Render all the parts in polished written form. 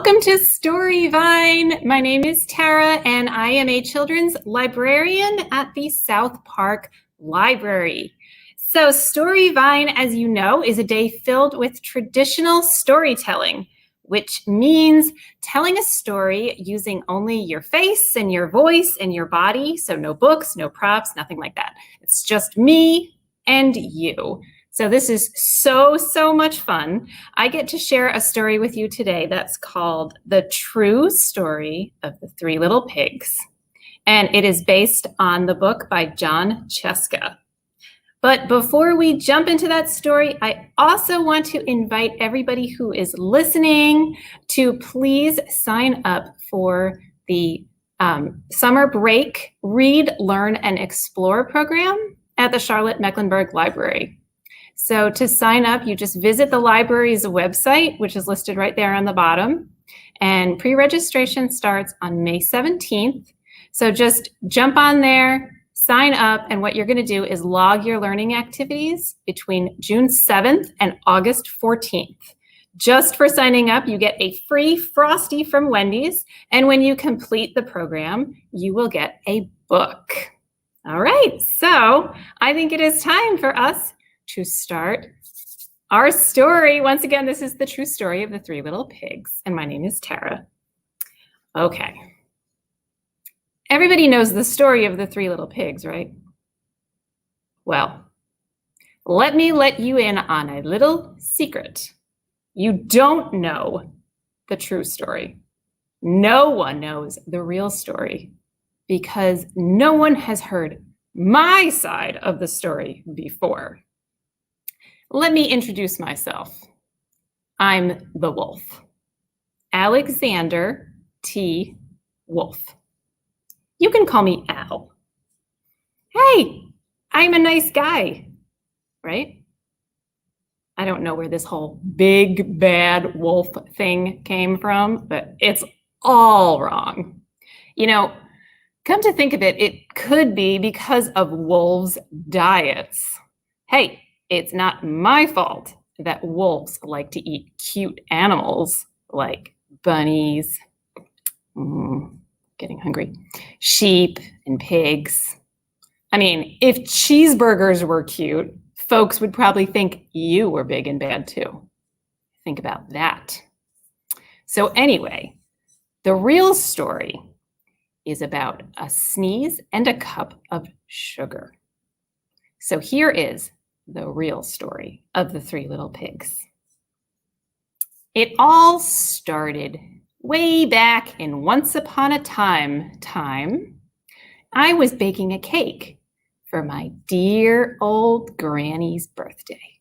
Welcome to Storyvine. My name is Tara, and I am a children's librarian at the South Park Library. So Storyvine, as you know, is a day filled with traditional storytelling, which means telling a story using only your face and your voice and your body. So no books, no props, nothing like that. It's just me and you. So this is so much fun. I get to share a story with you today that's called The True Story of the Three Little Pigs. And it is based on the book by John Cheska. But before we jump into that story, I also want to invite everybody who is listening to please sign up for the summer break Read, Learn, and Explore program at the Charlotte-Mecklenburg Library. So to sign up, you just visit the library's website, which is listed right there on the bottom. And pre-registration starts on May 17th. So just jump on there, sign up, and what you're going to do is log your learning activities between June 7th and August 14th. Just for signing up, you get a free Frosty from Wendy's. And when you complete the program, you will get a book. All right, so I think it is time for us to start our story. Once again, this is the true story of the Three Little Pigs, and my name is Tara. Okay. Everybody knows the story of the Three Little Pigs, right? Well, let me let you in on a little secret. You don't know the true story. No one knows the real story because no one has heard my side of the story before. Let me introduce myself. I'm the wolf, Alexander T. Wolf. You can call me Al. Hey, I'm a nice guy, right? I don't know where this whole big bad wolf thing came from, but it's all wrong. You know, come to think of it, it could be because of wolves' diets. Hey, it's not my fault that wolves like to eat cute animals like bunnies, getting hungry, sheep and pigs. I mean, if cheeseburgers were cute, folks would probably think you were big and bad too. Think about that. So anyway, the real story is about a sneeze and a cup of sugar. So here is the real story of the Three Little Pigs. It all started way back in Once Upon a Time. I was baking a cake for my dear old Granny's birthday.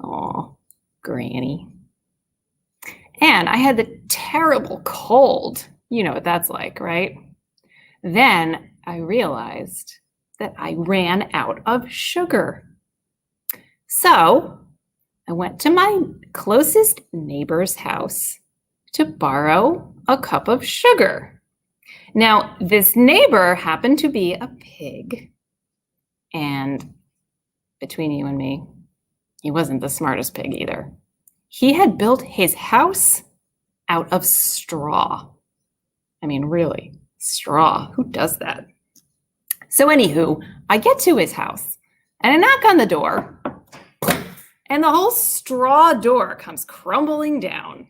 Oh, Granny. And I had the terrible cold. You know what that's like, right? Then I realized that I ran out of sugar. So I went to my closest neighbor's house to borrow a cup of sugar. Now, this neighbor happened to be a pig. And between you and me, he wasn't the smartest pig either. He had built his house out of straw. I mean, really, straw. Who does that? So anywho, I get to his house and I knock on the door. And the whole straw door comes crumbling down.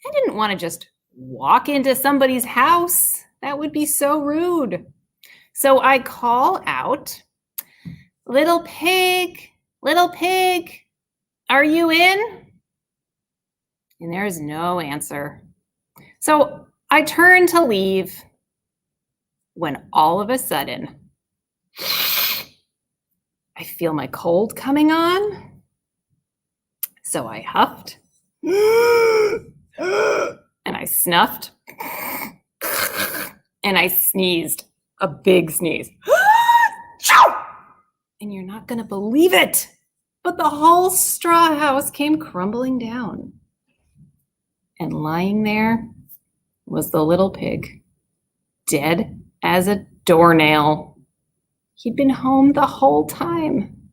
I didn't want to just walk into somebody's house. That would be so rude. So I call out, little pig, are you in? And there's no answer. So I turn to leave when all of a sudden, I feel my cold coming on. So I huffed and I snuffed and I sneezed, a big sneeze. And you're not going to believe it, but the whole straw house came crumbling down. And lying there was the little pig, dead as a doornail. He'd been home the whole time.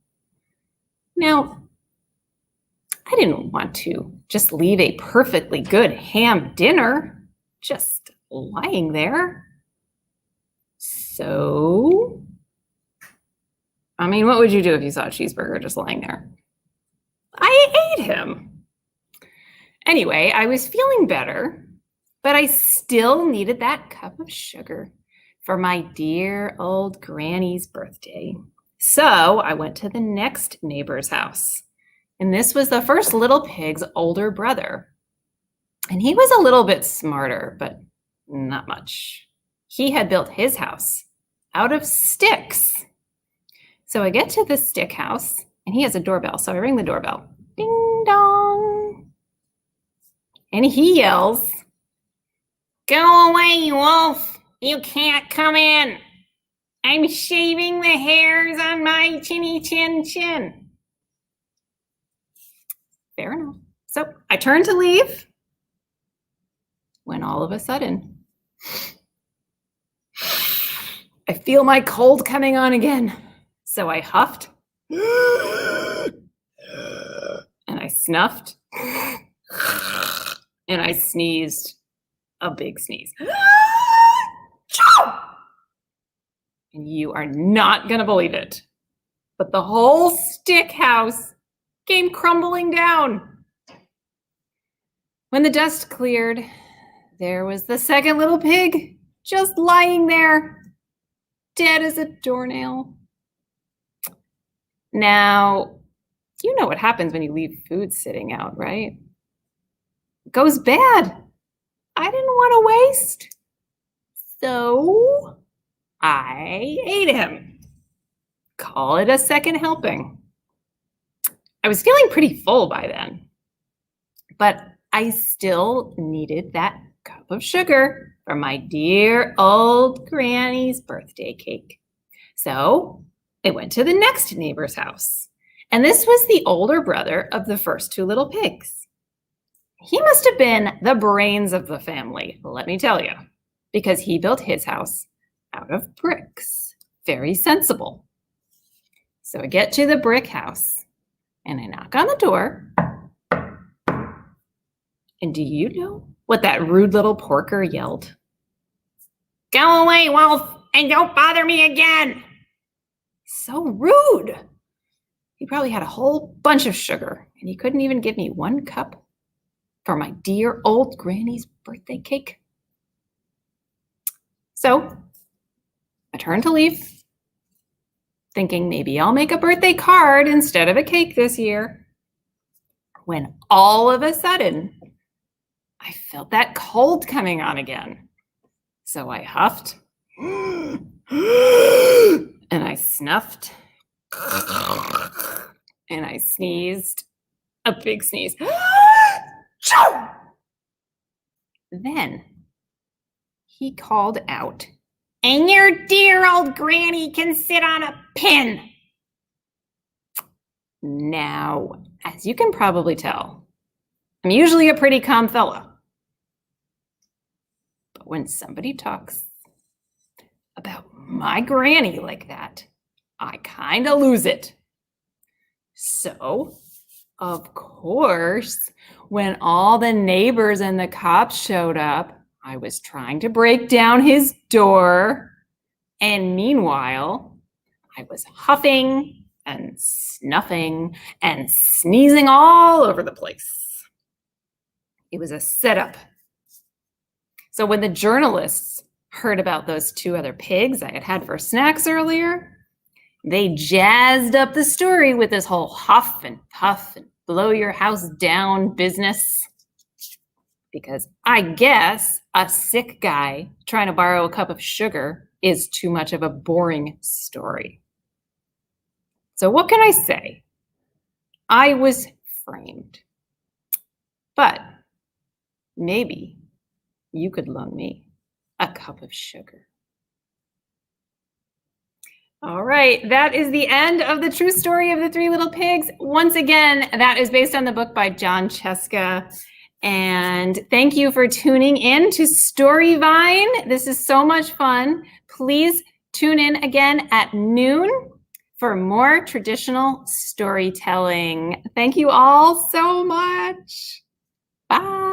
Now, I didn't want to just leave a perfectly good ham dinner just lying there. So, I mean, what would you do if you saw a cheeseburger just lying there? I ate him. Anyway, I was feeling better, but I still needed that cup of sugar for my dear old granny's birthday. So I went to the next neighbor's house. And this was the first little pig's older brother. And he was a little bit smarter, but not much. He had built his house out of sticks. So I get to the stick house, and he has a doorbell. So I ring the doorbell. Ding dong. And he yells, "Go away, you wolf. You can't come in. I'm shaving the hairs on my chinny chin chin." Fair enough. So I turn to leave when all of a sudden, I feel my cold coming on again. So I huffed and I snuffed and I sneezed a big sneeze. And you are not going to believe it, but the whole stick house came crumbling down. When the dust cleared, there was the second little pig just lying there, dead as a doornail. Now, you know what happens when you leave food sitting out, right? It goes bad. I didn't want to waste, so I ate him. Call it a second helping. I was feeling pretty full by then, but I still needed that cup of sugar for my dear old granny's birthday cake. So I went to the next neighbor's house, and this was the older brother of the first two little pigs. He must have been the brains of the family, let me tell you, because he built his house out of bricks. Very sensible. So I get to the brick house and I knock on the door. And do you know what that rude little porker yelled? "Go away, wolf, and don't bother me again." So rude. He probably had a whole bunch of sugar and he couldn't even give me one cup for my dear old granny's birthday cake. So I turned to leave, thinking maybe I'll make a birthday card instead of a cake this year, when all of a sudden, I felt that cold coming on again. So I huffed and I snuffed and I sneezed a big sneeze. Then he called out, "And your dear old granny can sit on a pin." Now, as you can probably tell, I'm usually a pretty calm fella. But when somebody talks about my granny like that, I kind of lose it. So, of course, when all the neighbors and the cops showed up, I was trying to break down his door. And meanwhile, I was huffing and snuffing and sneezing all over the place. It was a setup. So when the journalists heard about those two other pigs I had had for snacks earlier, they jazzed up the story with this whole huff and puff and blow your house down business. Because I guess a sick guy trying to borrow a cup of sugar is too much of a boring story. So what can I say? I was framed. But maybe you could loan me a cup of sugar. All right, that is the end of the true story of the Three Little Pigs. Once again, that is based on the book by John Cheska. And thank you for tuning in to Storyvine. This is so much fun. Please tune in again at noon for more traditional storytelling. Thank you all so much. Bye.